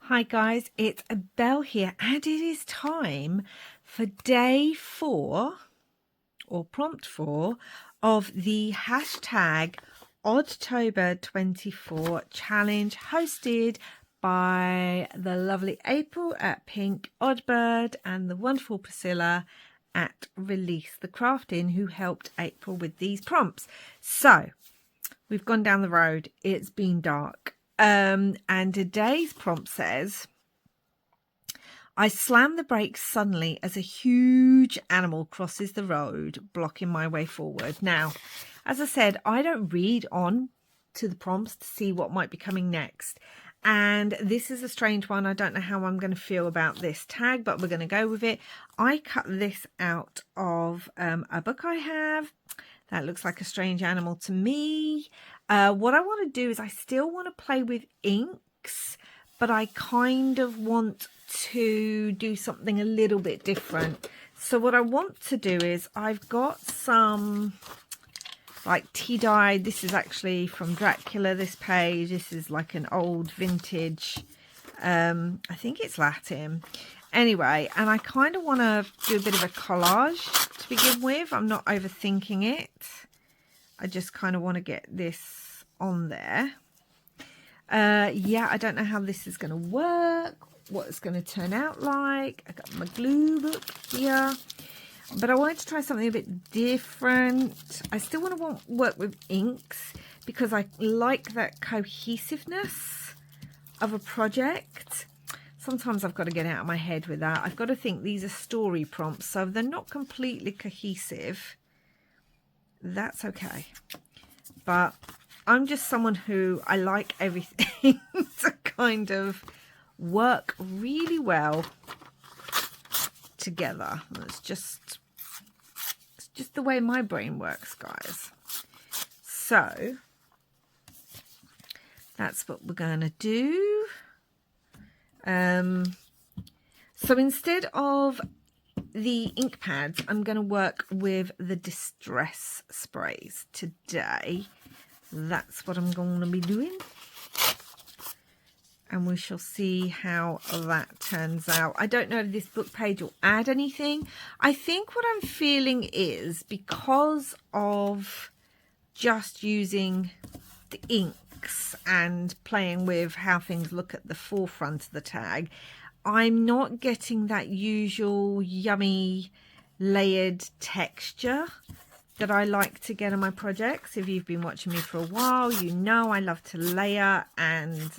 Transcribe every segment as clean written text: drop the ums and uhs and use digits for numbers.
Hi guys, it's Belle here, and it is time for day 4 or prompt 4 of the hashtag Oddtober24 challenge hosted by the lovely April at PinkOddBird and the wonderful Priscilla at Release the Crafting, who helped April with these prompts. So we've gone down the road, it's been dark. And today's prompt says, I slam the brakes suddenly as a huge animal crosses the road, blocking my way forward. Now, as I said, I don't read on to the prompts to see what might be coming next. And this is a strange one. I don't know how I'm going to feel about this tag, but we're going to go with it. I cut this out of a book I have. That looks like a strange animal to me. What I want to do is I still want to play with inks, but I kind of want to do something a little bit different. So what I want to do is I've got some like tea dye. This is actually from Dracula, this page. This is like an old vintage, I think it's Latin. Anyway, and I kind of want to do a bit of a collage to begin with. I'm not overthinking it. I just kind of want to get this on there. Yeah, I don't know how this is going to work, what it's going to turn out like. I got my glue book here, but I wanted to try something a bit different. I still want to work with inks because I like that cohesiveness of a project. Sometimes I've got to get out of my head with that. I've got to think these are story prompts, so if they're not completely cohesive, that's okay. But I'm just someone who I like everything to kind of work really well together. It's just the way my brain works, guys. So that's what we're going to do. So instead of the ink pads, I'm going to work with the distress sprays today. That's what I'm going to be doing. And we shall see how that turns out. I don't know if this book page will add anything. I think what I'm feeling is because of just using the inks and playing with how things look at the forefront of the tag, I'm not getting that usual yummy layered texture that I like to get on my projects. If you've been watching me for a while, you know I love to layer and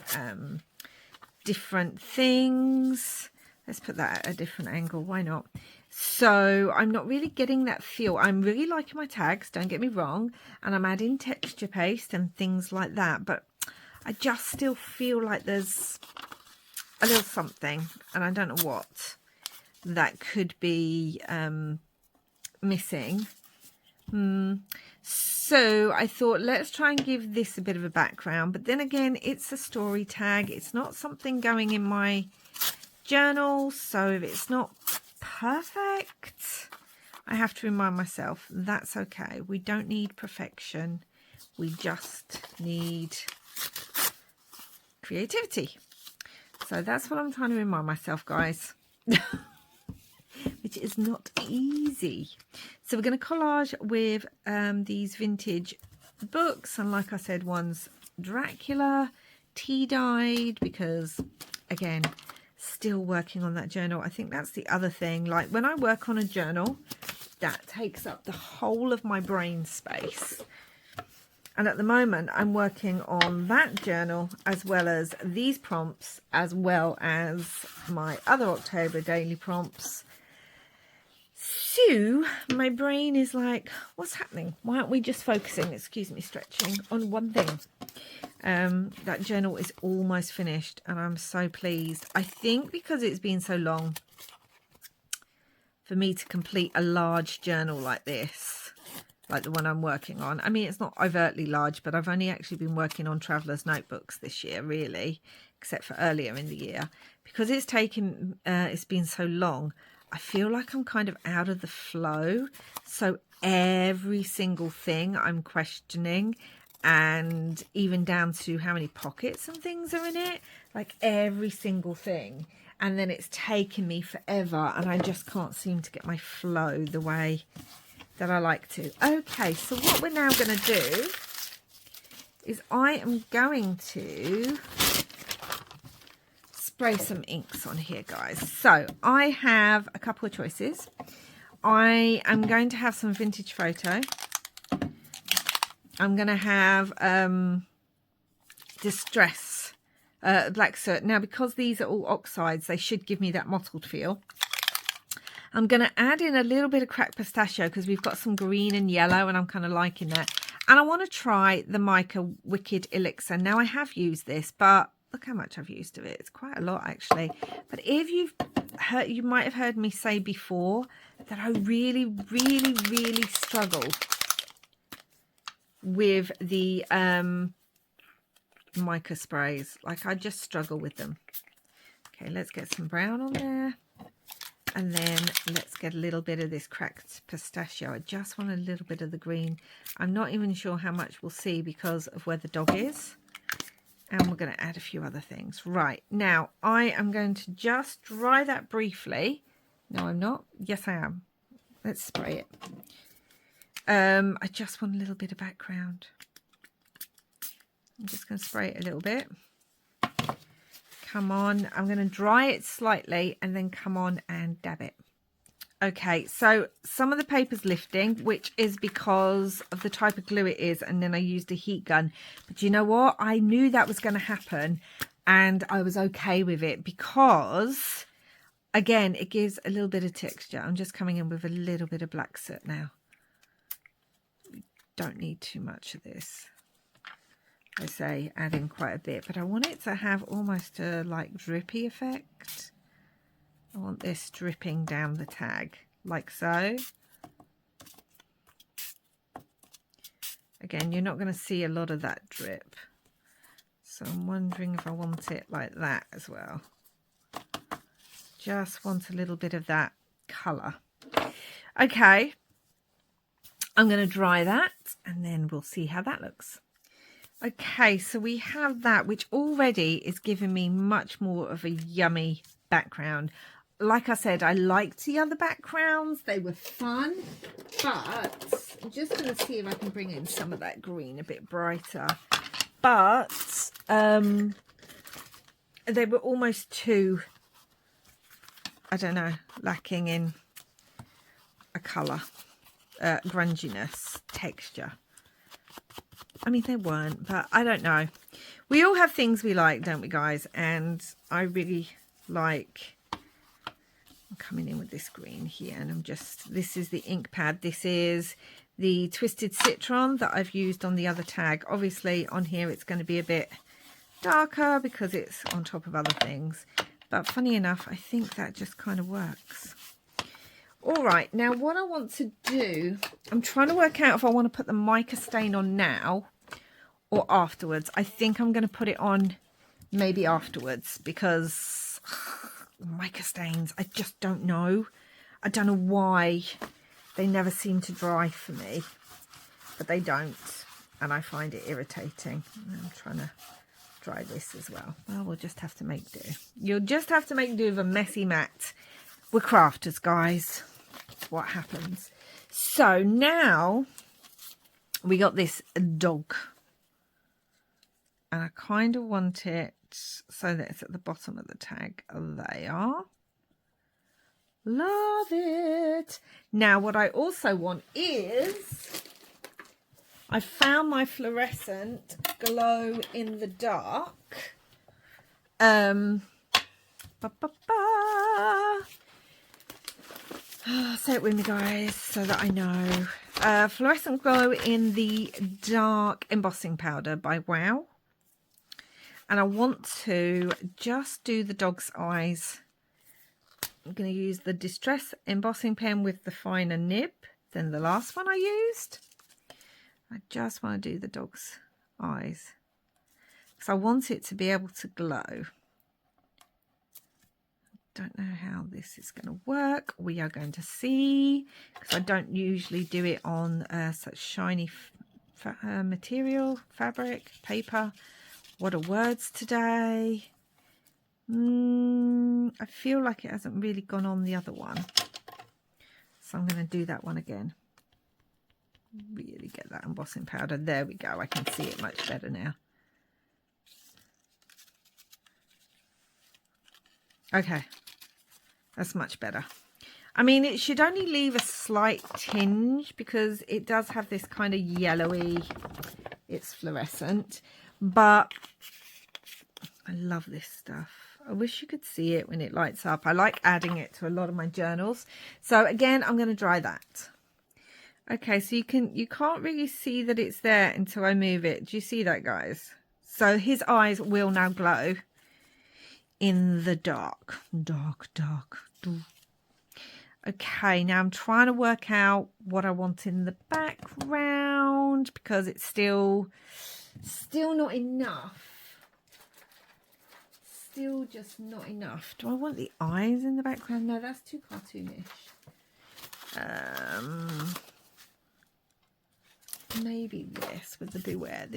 different things. Let's put that at a different angle, why not? So I'm not really getting that feel. I'm really liking my tags, don't get me wrong, and I'm adding texture paste and things like that, but I just still feel like there's a little something, and I don't know what that could be missing. So I thought, let's try and give this a bit of a background, but then again, it's a story tag. It's not something going in my journal, so if it's not perfect, I have to remind myself that's okay. We don't need perfection. We just need creativity. So that's what I'm trying to remind myself, guys. Which is not easy. So we're going to collage with these vintage books, and like I said, one's Dracula, tea dyed, because again, still working on that journal. I think that's the other thing, like when I work on a journal, that takes up the whole of my brain space. And at the moment, I'm working on that journal as well as these prompts, as well as my other October daily prompts. So my brain is like, what's happening? Why aren't we just focusing, excuse me, stretching, on one thing? That journal is almost finished and I'm so pleased. I think because it's been so long for me to complete a large journal like this, like the one I'm working on. I mean, it's not overtly large, but I've only actually been working on traveller's notebooks this year, really, except for earlier in the year. Because it's taken, it's been so long, I feel like I'm kind of out of the flow. So every single thing I'm questioning, and even down to how many pockets and things are in it. like every single thing, and then it's taken me forever and I just can't seem to get my flow the way that I like to. Okay, so what we're now going to do is I am going to spray some inks on here, guys. So I have a couple of choices. I am going to have some vintage photo. I'm going to have distress black soot. Now, because these are all oxides, they should give me that mottled feel. I'm going to add in a little bit of cracked pistachio because we've got some green and yellow and I'm kind of liking that. And I want to try the mica Wicked Elixir. Now, I have used this, but look how much I've used of it. It's quite a lot, actually. But if you've heard, you might have heard me say before that I really, really, really struggle with the mica sprays. Like, I just struggle with them. Okay, let's get some brown on there. And then let's get a little bit of this cracked pistachio. I just want a little bit of the green. I'm not even sure how much we'll see because of where the dog is. And we're going to add a few other things. Right, now I am going to just dry that briefly. No, I'm not. Yes, I am. Let's spray it. I just want a little bit of background. I'm just going to spray it a little bit. Come on, I'm going to dry it slightly and then come on and dab it. Okay, so some of the paper's lifting, which is because of the type of glue it is, and then I used a heat gun. But you know what? I knew that was going to happen and I was okay with it because, again, it gives a little bit of texture. I'm just coming in with a little bit of black soot now. We don't need too much of this. I say add in quite a bit, but I want it to have almost a like drippy effect. I want this dripping down the tag like so. Again, you're not going to see a lot of that drip, so I'm wondering if I want it like that as well. Just want a little bit of that colour. Okay, I'm going to dry that and then we'll see how that looks. Okay, so we have that, which already is giving me much more of a yummy background. Like I said, I liked the other backgrounds. They were fun, but I'm just going to see if I can bring in some of that green a bit brighter. But they were almost too, I don't know, lacking in a colour, grunginess, texture. I mean, they weren't, but I don't know. We all have things we like, don't we, guys? And I really like... I'm coming in with this green here, and I'm just... This is the ink pad. This is the Twisted Citron that I've used on the other tag. Obviously, on here, it's going to be a bit darker because it's on top of other things. But funny enough, I think that just kind of works. All right, now what I want to do, I'm trying to work out if I want to put the mica stain on now or afterwards. I think I'm going to put it on maybe afterwards because mica stains, I just don't know. I don't know why they never seem to dry for me, but they don't, and I find it irritating. I'm trying to dry this as well. Well, we'll just have to make do. You'll just have to make do with a messy mat. We're crafters, guys. That's what happens. So now we got this dog. And I kind of want it so that it's at the bottom of the tag. They are. Love it. Now what I also want is... I found my fluorescent glow in the dark. Say it with me, guys, so that I know. Fluorescent Glow in the Dark Embossing Powder by Wow. And I want to just do the dog's eyes. I'm going to use the Distress Embossing Pen with the finer nib than the last one I used. I just want to do the dog's eyes because I want it to be able to glow. Don't know how this is going to work. We are going to see, because I don't usually do it on such shiny material, fabric, paper. What are words today? I feel like it hasn't really gone on the other one. So I'm going to do that one again. Really get that embossing powder. There we go. I can see it much better now. Okay. That's much better. I mean, it should only leave a slight tinge because it does have this kind of yellowy, it's fluorescent, but I love this stuff. I wish you could see it when it lights up. I like adding it to a lot of my journals. So again, I'm going to dry that. Okay, so you can't really see that it's there until I move it. Do you see that, guys? So his eyes will now glow in the dark. Dark. Okay, now I'm trying to work out what I want in the background because it's still not enough. Still just not enough. Do I want the eyes in the background? No, that's too cartoonish. Maybe this with the beware,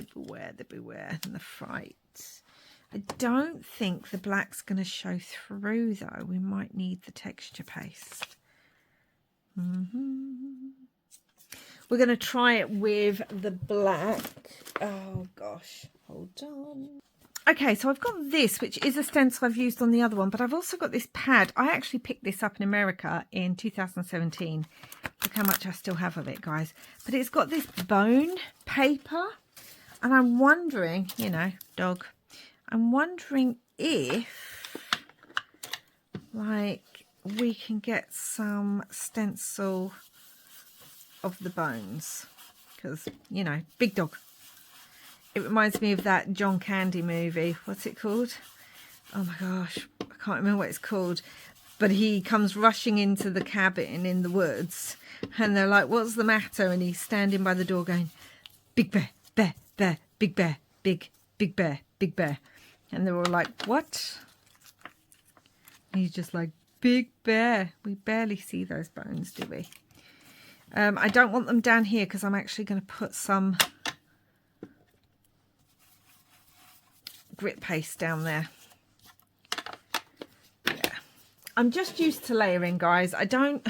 and the fright. I don't think the black's going to show through though. We might need the texture paste. We're going to try it with the black. Oh gosh, hold on. Okay, so I've got this, which is a stencil I've used on the other one, but I've also got this pad. I actually picked this up in America in 2017. Look how much I still have of it, guys. But it's got this bone paper, and I'm wondering, you know, dog, I'm wondering if, like, we can get some stencil of the bones, because, you know, big dog. It reminds me of that John Candy movie. What's it called? Oh my gosh, I can't remember what it's called. But he comes rushing into the cabin in the woods, and they're like, "What's the matter?" And he's standing by the door going, "Big bear, bear, bear, big bear, big bear, big bear." And they're all like, "What?" And he's just like, "Big bear." We barely see those bones, do we? I don't want them down here because I'm actually going to put some grit paste down there. Yeah, I'm just used to layering, guys. I don't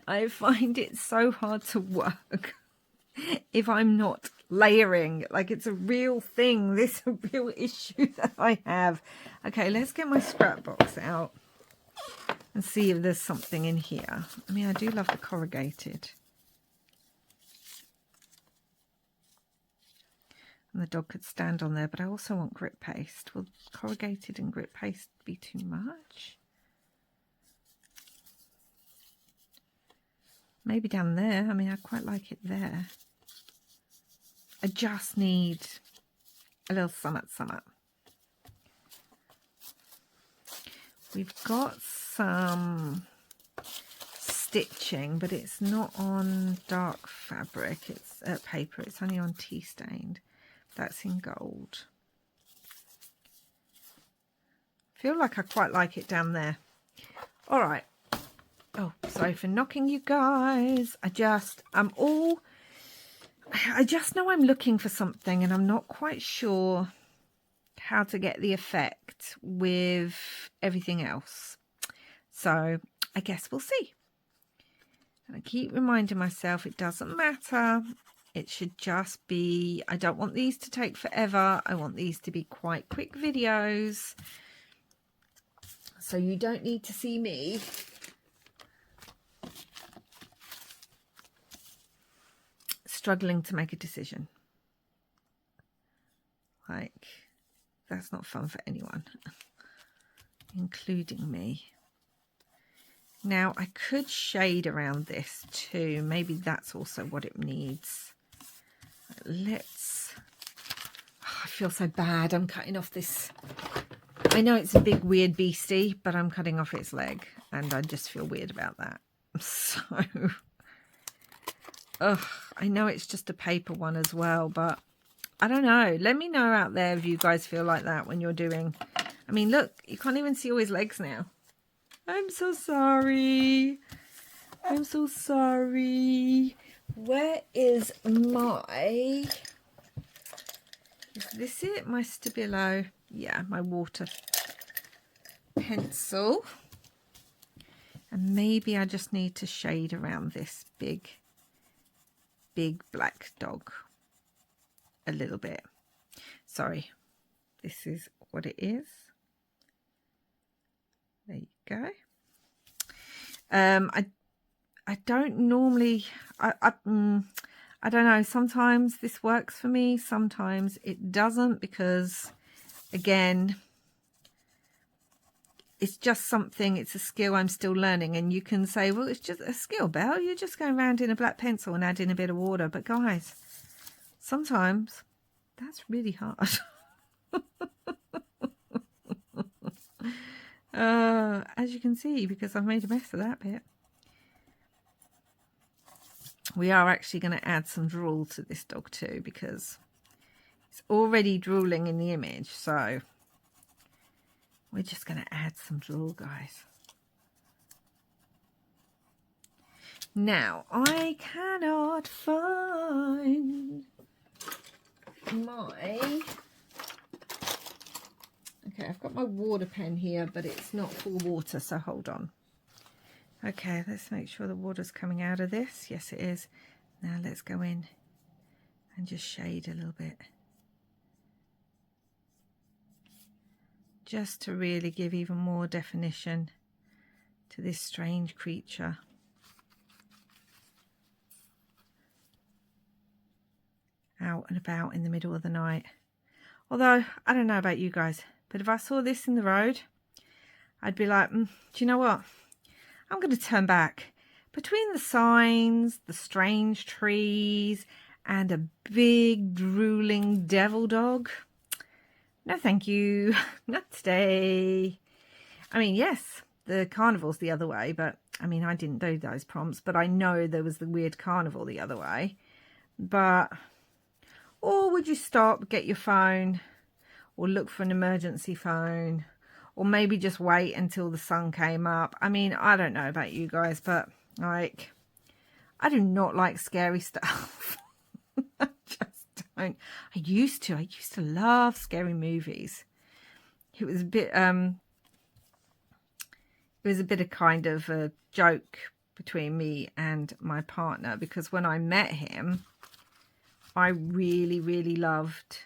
I find it so hard to work if I'm not layering. Like, it's a real thing. This is a real issue that I have. Okay, let's get my scrap box out and see if there's something in here. I mean, I do love the corrugated. And the dog could stand on there, but I also want grit paste. Will corrugated and grit paste be too much? Maybe down there. I mean, I quite like it there. I just need a little something. We've got some stitching, but it's not on dark fabric. It's paper. It's only on tea stained. That's in gold. I feel like I quite like it down there. All right. Oh, sorry for knocking you guys. I just know I'm looking for something and I'm not quite sure how to get the effect with everything else. So I guess we'll see. And I keep reminding myself it doesn't matter. It should just be, I don't want these to take forever. I want these to be quite quick videos. So you don't need to see me struggling to make a decision. Like, that's not fun for anyone, including me. Now, I could shade around this too. Maybe that's also what it needs. Let's... Oh, I feel so bad. I'm cutting off this. I know it's a big weird beastie, but I'm cutting off its leg, and I just feel weird about that. So, ugh, I know it's just a paper one as well, but I don't know. Let me know out there if you guys feel like that when you're doing... I mean, look, you can't even see all his legs now. I'm so sorry. I'm so sorry. Where is my... Is this it? My Stabilo? yeah, my water pencil. And maybe I just need to shade around this big black dog a little bit. Sorry, this is what it is. There you go. I don't normally, I don't know, sometimes this works for me, sometimes it doesn't, because again, it's just something, it's a skill I'm still learning. And you can say, well, it's just a skill, Belle, you're just going around in a black pencil and adding a bit of water. But guys, sometimes that's really hard. As you can see, because I've made a mess of that bit. We are actually going to add some drool to this dog too, because it's already drooling in the image. So we're just going to add some drool, guys. Now, I cannot find my... Okay, I've got my water pen here, but it's not full water, so hold on. Okay, let's make sure the water's coming out of this. Yes, it is. Now let's go in and just shade a little bit. Just to really give even more definition to this strange creature. Out and about in the middle of the night. Although, I don't know about you guys, but if I saw this in the road, I'd be like, do you know what? I'm going to turn back. Between the signs, the strange trees, and a big drooling devil dog, no thank you, not today. I mean, yes, the carnival's the other way, but I mean, I didn't do those prompts, but I know there was the weird carnival the other way. But, or would you stop, get your phone, or look for an emergency phone, or maybe just wait until the sun came up? I mean, I don't know about you guys, but like, I do not like scary stuff. I just don't. I used to love scary movies. It was a bit of kind of a joke between me and my partner, because when I met him, I really loved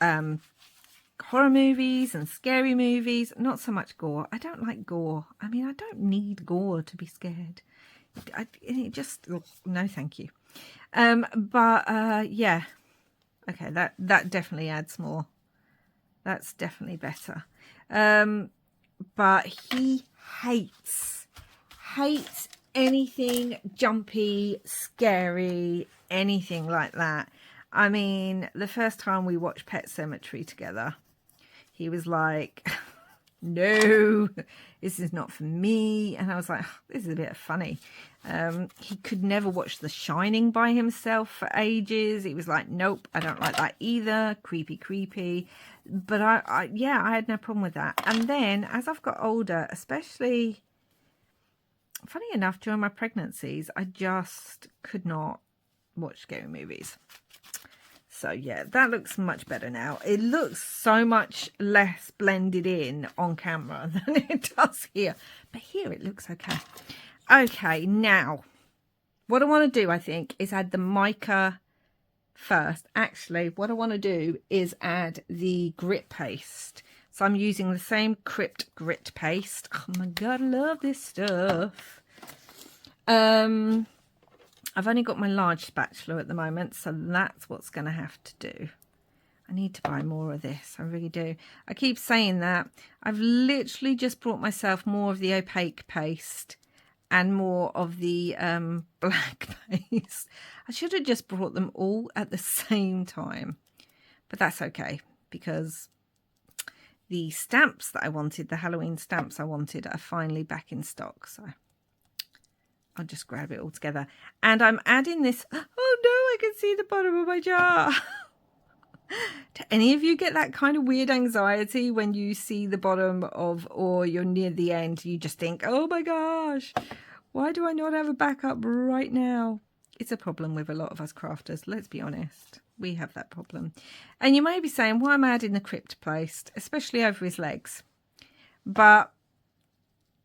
horror movies and scary movies. Not so much gore. I don't like gore. I mean, I don't need gore to be scared. It just, no thank you. Yeah, okay, that definitely adds more. That's definitely better. But he hates anything jumpy, scary, anything like that. I mean, the first time we watched Pet Sematary together, he was like, no, this is not for me. And I was like, this is a bit funny. He could never watch The Shining by himself for ages. He was like, nope, I don't like that either. Creepy. But I had no problem with that. And then as I've got older, especially, funny enough, during my pregnancies, I just could not watch scary movies. So yeah, that looks much better now. It looks so much less blended in on camera than it does here. But here it looks okay. Okay, now, what I want to do, I think, is add the mica first. Actually, what I want to do is add the grit paste. So I'm using the same Crypt grit paste. Oh my God, I love this stuff. I've only got my large spatula at the moment, so that's what's going to have to do. I need to buy more of this. I really do. I keep saying that. I've literally just brought myself more of the opaque paste and more of the black paste. I should have just brought them all at the same time. But that's okay, because the stamps that I wanted, the Halloween stamps I wanted, are finally back in stock. So I'll just grab it all together. And I'm adding this. Oh no, I can see the bottom of my jar. Do any of you get that kind of weird anxiety when you see the bottom of, or you're near the end, you just think, oh my gosh, why do I not have a backup right now? It's a problem with a lot of us crafters, let's be honest. We have that problem. And you may be saying, why am I adding the crypt paste, especially over his legs? But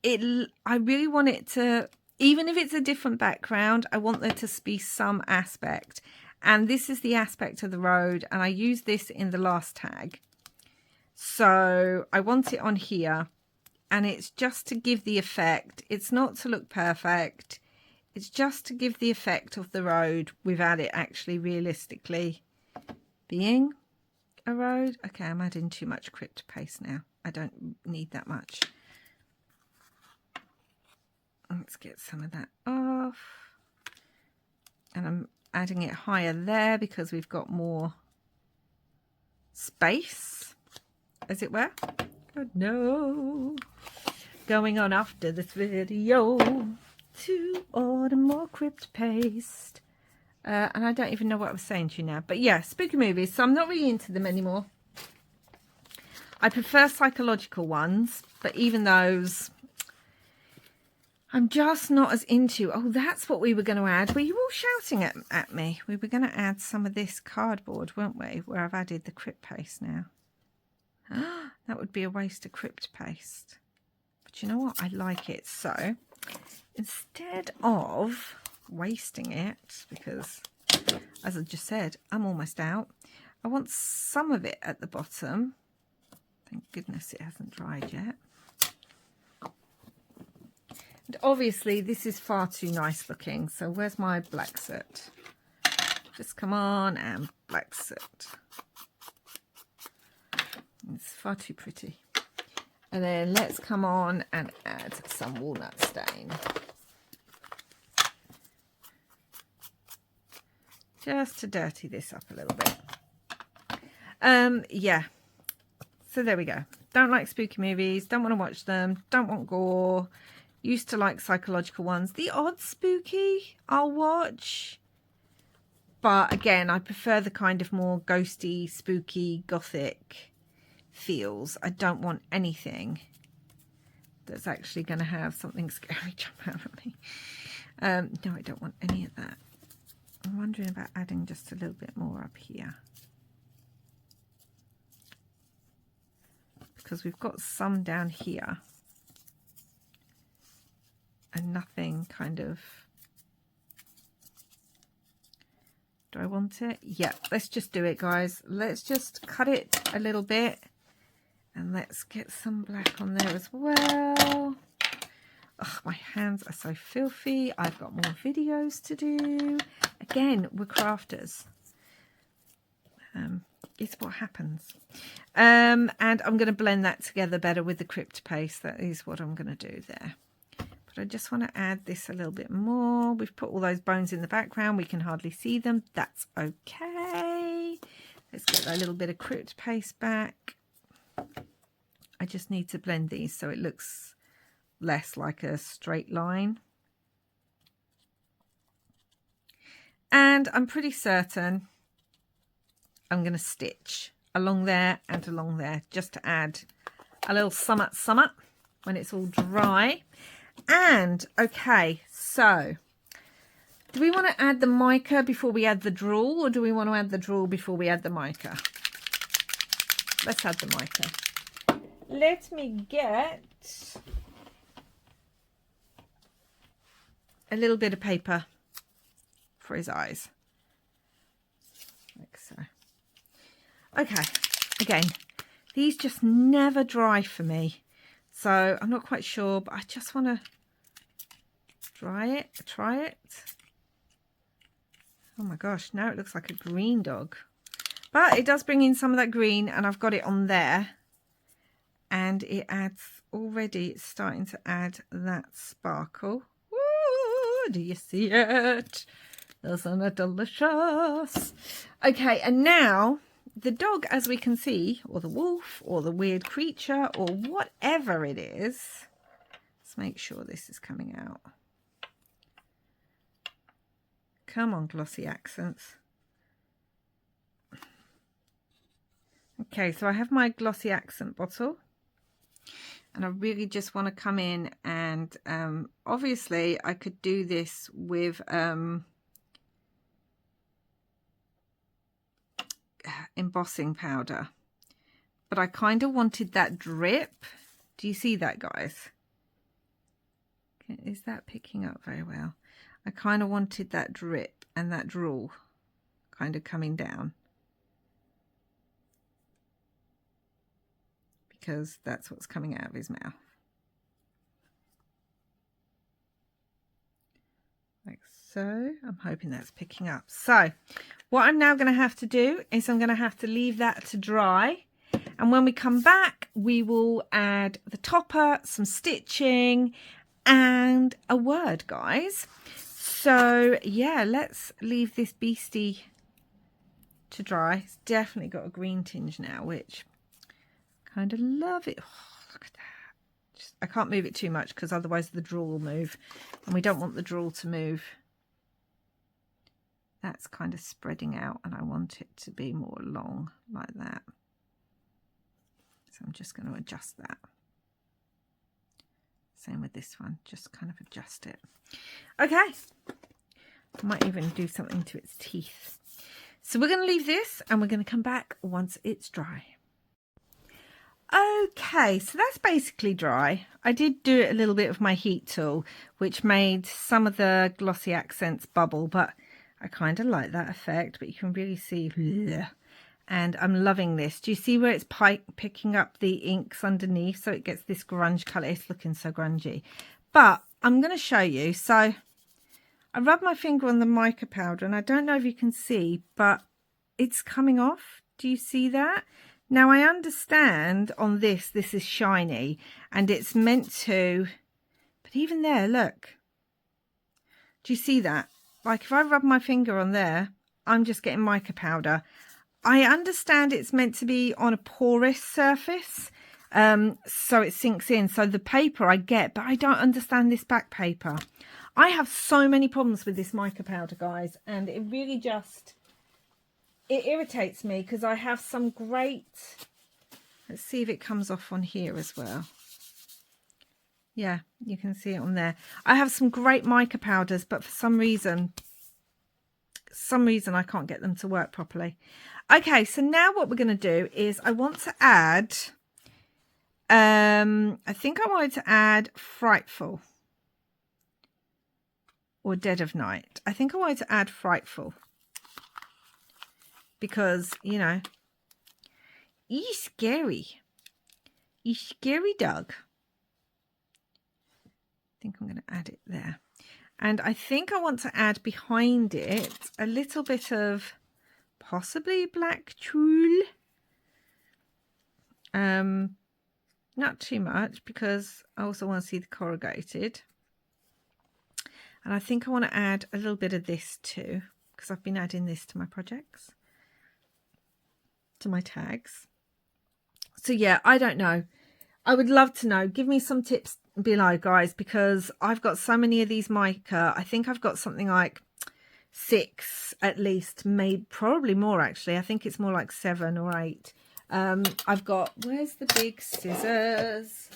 I really want it to, even if it's a different background, I want there to be some aspect. And this is the aspect of the road. And I use this in the last tag. So I want it on here. And it's just to give the effect. It's not to look perfect. It's just to give the effect of the road without it actually realistically being a road. Okay, I'm adding too much crypt paste now. I don't need that much. Let's get some of that off. And I'm adding it higher there because we've got more space, as it were. Oh no. Going on after this video to order more crypt paste. And I don't even know what I was saying to you now. But yeah, spooky movies. So I'm not really into them anymore. I prefer psychological ones. But even those, I'm just not as into. Oh, that's what we were going to add. Were you all shouting at me? We were going to add some of this cardboard, weren't we? Where I've added the crypt paste now. That would be a waste of crypt paste. But you know what? I like it. So instead of wasting it, because as I just said, I'm almost out, I want some of it at the bottom. Thank goodness it hasn't dried yet. And obviously this is far too nice looking. So where's my black soot? Just come on and black soot. It's far too pretty. And then let's come on and add some walnut stain. Just to dirty this up a little bit. Yeah. So there we go. Don't like spooky movies. Don't want to watch them. Don't want gore. Used to like psychological ones. The odd spooky I'll watch. But again, I prefer the kind of more ghosty, spooky, gothic feels. I don't want anything that's actually going to have something scary jump out at me. No, I don't want any of that. I'm wondering about adding just a little bit more up here. Because we've got some down here. And nothing kind of... Do I want it? Yeah, let's just do it, guys. Let's just cut it a little bit. And let's get some black on there as well. Oh, my hands are so filthy. I've got more videos to do. Again, we're crafters. It's what happens. And I'm going to blend that together better with the crypt paste. That is what I'm going to do there. But I just want to add this a little bit more. We've put all those bones in the background. We can hardly see them. That's okay. Let's get that little bit of crypt paste back. I just need to blend these so it looks less like a straight line. And I'm pretty certain I'm going to stitch along there and along there just to add a little summer when it's all dry. And okay, so do we want to add the mica before we add the drawl, or do we want to add the drawl before we add the mica? Let's add the mica. Let me get a little bit of paper for his eyes, like so. Okay, again, these just never dry for me, so I'm not quite sure, but I just want to try it. Oh my gosh, now it looks like a green dog, but it does bring in some of that green, and I've got it on there. And it adds, already it's starting to add that sparkle. Ooh, do you see it? Isn't it delicious? Okay, and now the dog, as we can see, or the wolf, or the weird creature, or whatever it is. Let's make sure this is coming out. Come on, glossy accents. Okay, so I have my glossy accent bottle. And I really just want to come in and obviously I could do this with embossing powder, but I kind of wanted that drip. Do you see that, guys? Is that picking up very well? I kind of wanted that drip and that drool kind of coming down, because that's what's coming out of his mouth. Like so. I'm hoping that's picking up. So what I'm now going to have to do is I'm going to have to leave that to dry. And when we come back, we will add the topper, some stitching, and a word, guys. So yeah, let's leave this beastie to dry. It's definitely got a green tinge now, which kind of love it. Oh, look at that. I can't move it too much because otherwise the drool will move, and we don't want the drool to move. That's kind of spreading out, and I want it to be more long like that. So I'm just going to adjust that. Same with this one, just kind of adjust it. Okay, I might even do something to its teeth. So we're going to leave this, and we're going to come back once it's dry. Okay, so that's basically dry. I did do it a little bit with my heat tool, which made some of the glossy accents bubble, but I kind of like that effect, but you can really see, and I'm loving this. Do you see where it's picking up the inks underneath? So it gets this grunge colour. It's looking so grungy. But I'm going to show you. So I rub my finger on the mica powder, and I don't know if you can see, but it's coming off. Do you see that? Now I understand on this is shiny and it's meant to, but even there, look. Do you see that? Like if I rub my finger on there, I'm just getting mica powder. I understand it's meant to be on a porous surface, so it sinks in. So the paper I get, but I don't understand this back paper. I have so many problems with this mica powder, guys, and it really just, it irritates me because I have some great, let's see if it comes off on here as well. Yeah, you can see it on there. I have some great mica powders, but for some reason I can't get them to work properly. Okay, so now what we're going to do is I want to add, I think I wanted to add Frightful or Dead of Night. I think I wanted to add Frightful because, you know, he's scary. He's scary dog. I think I'm going to add it there. And I think I want to add behind it a little bit of possibly black tulle. Not too much because I also want to see the corrugated. And I think I want to add a little bit of this too, because I've been adding this to my projects, to my tags. So yeah, I don't know. I would love to know. Give me some tips below, guys, because I've got so many of these mica. I think I've got something like 6 at least, maybe probably more actually. I think it's more like 7 or 8. I've got, where's the big scissors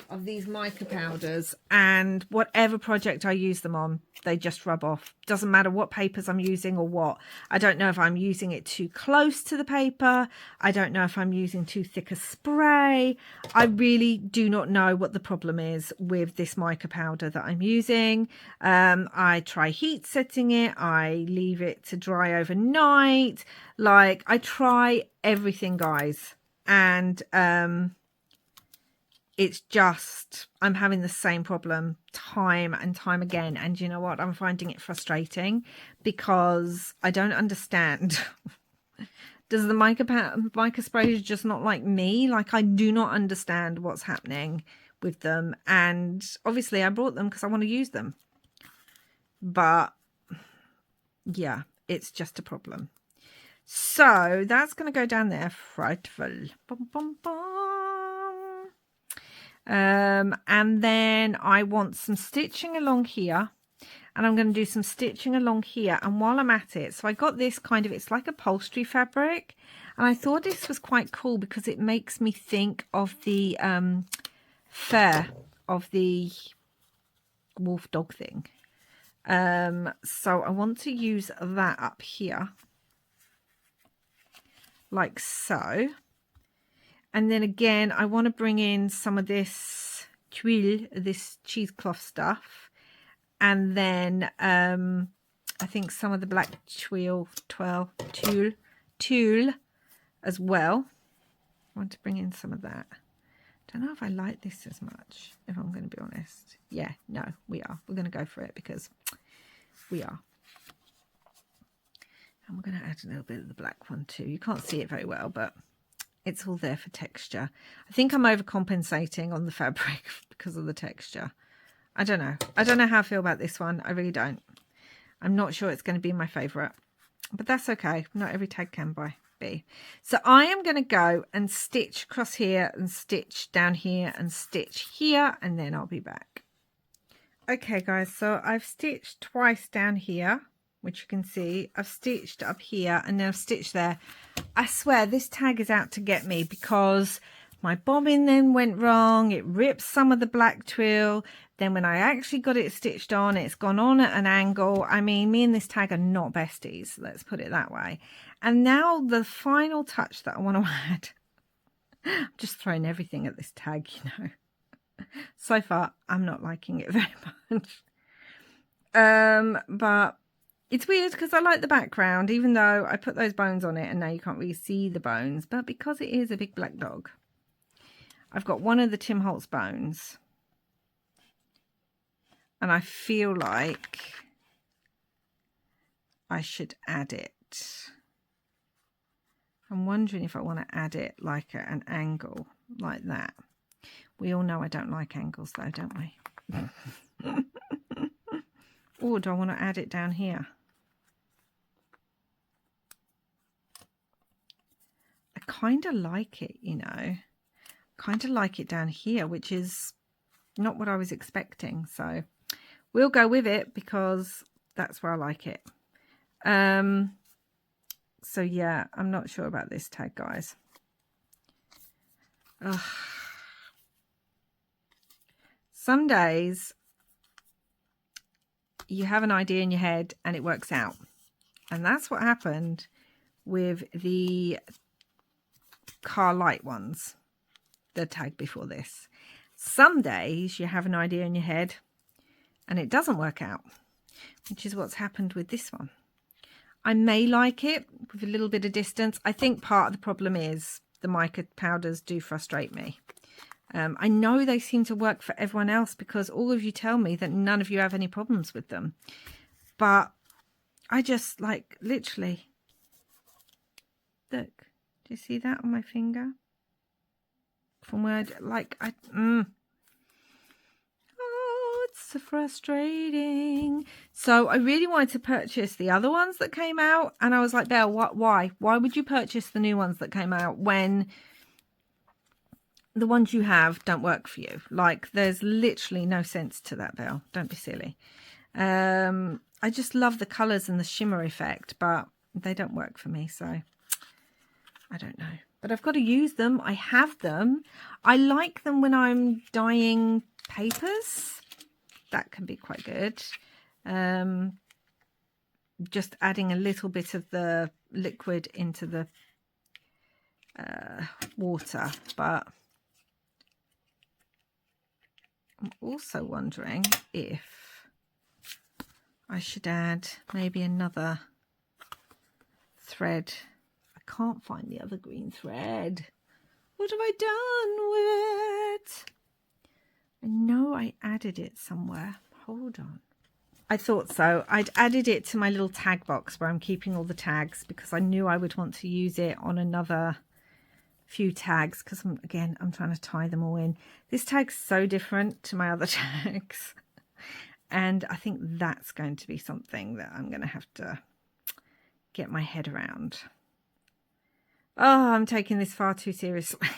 of these mica powders, and whatever project I use them on, they just rub off. Doesn't matter what papers I'm using or what. I don't know if I'm using it too close to the paper. I don't know if I'm using too thick a spray. I really do not know what the problem is with this mica powder that I'm using. I try heat setting it. I leave it to dry overnight. Like, I try everything, guys. And it's just, I'm having the same problem time and time again. And you know what? I'm finding it frustrating because I don't understand. Does the mica spray just not like me? Like, I do not understand what's happening with them. And obviously I bought them because I want to use them. But yeah, it's just a problem. So that's going to go down there. Frightful. Bum, bum, bum. And then I want some stitching along here, and I'm going to do some stitching along here. And while I'm at it, so I got this kind of, it's like upholstery fabric, and I thought this was quite cool because it makes me think of the fur of the wolf dog thing. So I want to use that up here. like so. And then again, I want to bring in some of this tuile, this cheesecloth stuff. And then I think some of the black tuile as well. I want to bring in some of that. Don't know if I like this as much, if I'm going to be honest. Yeah, no, we are. We're going to go for it because we are. And we're going to add a little bit of the black one too. You can't see it very well, but it's all there for texture. I think I'm overcompensating on the fabric because of the texture. I don't know. I don't know how I feel about this one. I really don't. I'm not sure it's going to be my favourite, but that's okay. Not every tag can be. So I am going to go and stitch across here and stitch down here and stitch here, and then I'll be back. Okay guys, so I've stitched twice down here, which you can see. I've stitched up here and then I've stitched there. I swear this tag is out to get me because my bobbin then went wrong. It ripped some of the black twill. Then when I actually got it stitched on, it's gone on at an angle. I mean, me and this tag are not besties, let's put it that way. And now the final touch that I want to add, I'm just throwing everything at this tag, you know. So far, I'm not liking it very much. But it's weird because I like the background, even though I put those bones on it and now you can't really see the bones. But because it is a big black dog, I've got one of the Tim Holtz bones. And I feel like I should add it. I'm wondering if I want to add it like at an angle like that. We all know I don't like angles though, don't we? Or do I want to add it down here? I kind of like it, you know. Kind of like it down here, which is not what I was expecting. So we'll go with it because that's where I like it. So yeah, I'm not sure about this tag, guys. Ugh. Some days you have an idea in your head and it works out. And that's what happened with the car light ones, the tag before this. Some days you have an idea in your head and it doesn't work out, which is what's happened with this one. I may like it with a little bit of distance. I think part of the problem is the mica powders do frustrate me. I know they seem to work for everyone else because all of you tell me that none of you have any problems with them. But I just like literally, look, do you see that on my finger? From where oh, it's so frustrating. So I really wanted to purchase the other ones that came out, and I was like, Belle, why would you purchase the new ones that came out when the ones you have don't work for you? Like, there's literally no sense to that, Belle. Don't be silly. I just love the colors and the shimmer effect, but they don't work for me, so I don't know. But I've got to use them. I have them. I like them when I'm dyeing papers. That can be quite good. Just adding a little bit of the liquid into the water. But I'm also wondering if I should add maybe another thread. I can't find the other green thread. What have I done with it? I know I added it somewhere. Hold on. I thought so. I'd added it to my little tag box where I'm keeping all the tags because I knew I would want to use it on another few tags because I'm trying to tie them all in. This tag's so different to my other tags. And I think that's going to be something that I'm going to have to get my head around. Oh, I'm taking this far too seriously.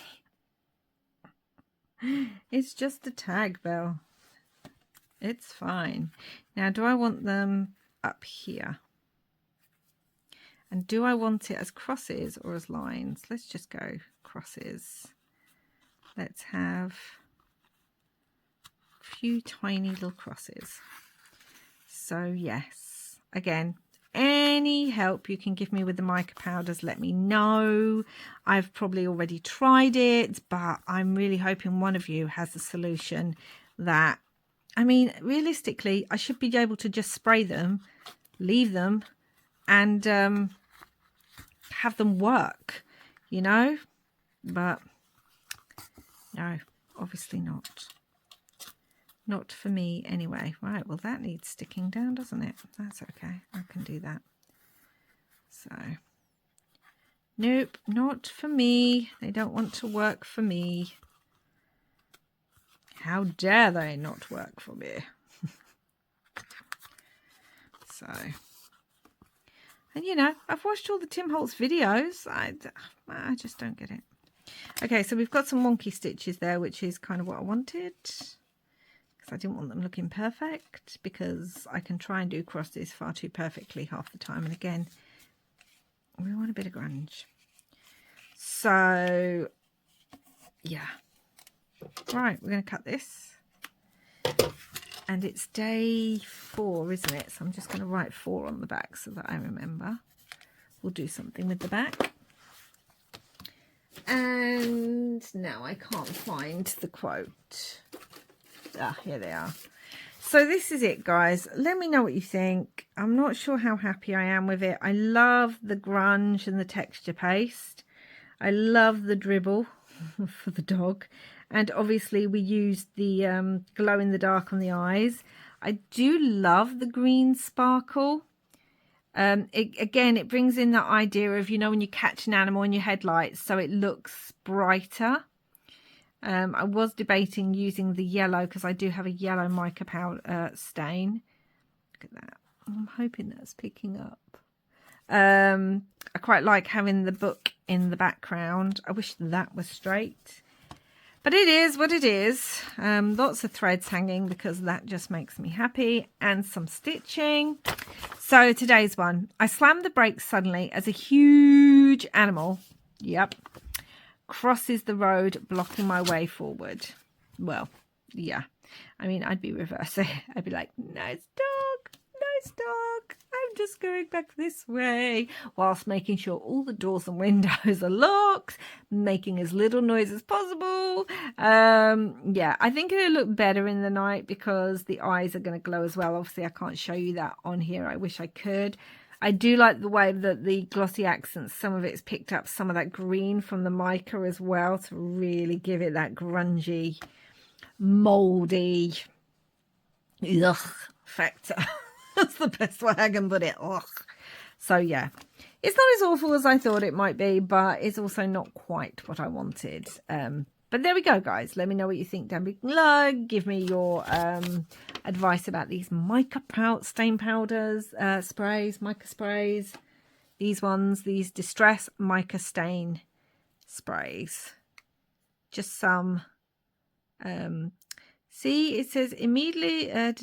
It's just a tag, Belle. It's fine. Now, do I want them up here? And do I want it as crosses or as lines? Let's just go crosses. Let's have a few tiny little crosses. So yes, again, any help you can give me with the mica powders, let me know. I've probably already tried it, but I'm really hoping one of you has a solution that, I mean, realistically, I should be able to just spray them, leave them, and have them work, you know, but no, obviously not. Not for me anyway. Right, well, that needs sticking down, doesn't it? That's okay. I can do that. So, nope, not for me. They don't want to work for me. How dare they not work for me? So, and you know, I've watched all the Tim Holtz videos. I just don't get it. Okay, so we've got some wonky stitches there, which is kind of what I wanted. I didn't want them looking perfect, because I can try and do crosses far too perfectly half the time. And again, we want a bit of grunge. So, yeah. Right, we're going to cut this. And it's day 4, isn't it? So I'm just going to write 4 on the back so that I remember. We'll do something with the back. And now I can't find the quote. Ah, here they are. So this is it, guys. Let me know what you think. I'm not sure how happy I am with it. I love the grunge and the texture paste. I love the dribble for the dog. And obviously we used the glow in the dark on the eyes. I do love the green sparkle. Again, it brings in that idea of, you know, when you catch an animal in your headlights, so it looks brighter. I was debating using the yellow, because I do have a yellow mica powder stain. Look at that. I'm hoping that's picking up. I quite like having the book in the background. I wish that was straight. But it is what it is. Lots of threads hanging, because that just makes me happy. And some stitching. So today's one. I slammed the brakes suddenly as a huge animal. Yep. Crosses the road, blocking my way forward. Well, yeah. I mean, I'd be reversing. I'd be like, nice dog. I'm just going back this way, whilst making sure all the doors and windows are locked, making as little noise as possible. Yeah, I think it'll look better in the night, because the eyes are going to glow as well. Obviously, I can't show you that on here. I wish I could. I do like the way that the glossy accents, some of it's picked up some of that green from the mica as well, to really give it that grungy, mouldy factor. That's the best way I can put it. Ugh. So yeah, it's not as awful as I thought it might be, but it's also not quite what I wanted. But there we go, guys. Let me know what you think down below. Give me your advice about these mica stain powders, mica sprays. These ones, these Distress Mica Stain sprays. Just some. See, it says immediately. Well,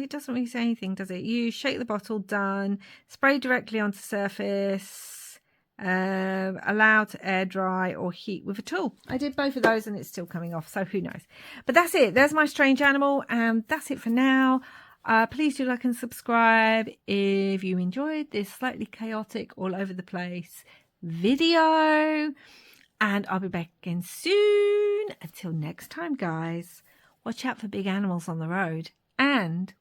it doesn't really say anything, does it? You shake the bottle, done. Spray directly onto surface. Allow to air dry or heat with a tool. I did both of those and it's still coming off, so who knows. But that's it. There's my strange animal, and that's it for now. Please do like and subscribe if you enjoyed this slightly chaotic, all over the place video, and I'll be back again soon. Until next time, guys, watch out for big animals on the road,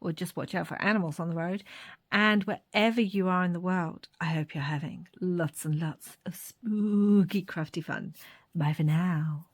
or just watch out for animals on the road. And wherever you are in the world, I hope you're having lots and lots of spooky, crafty fun. Bye for now.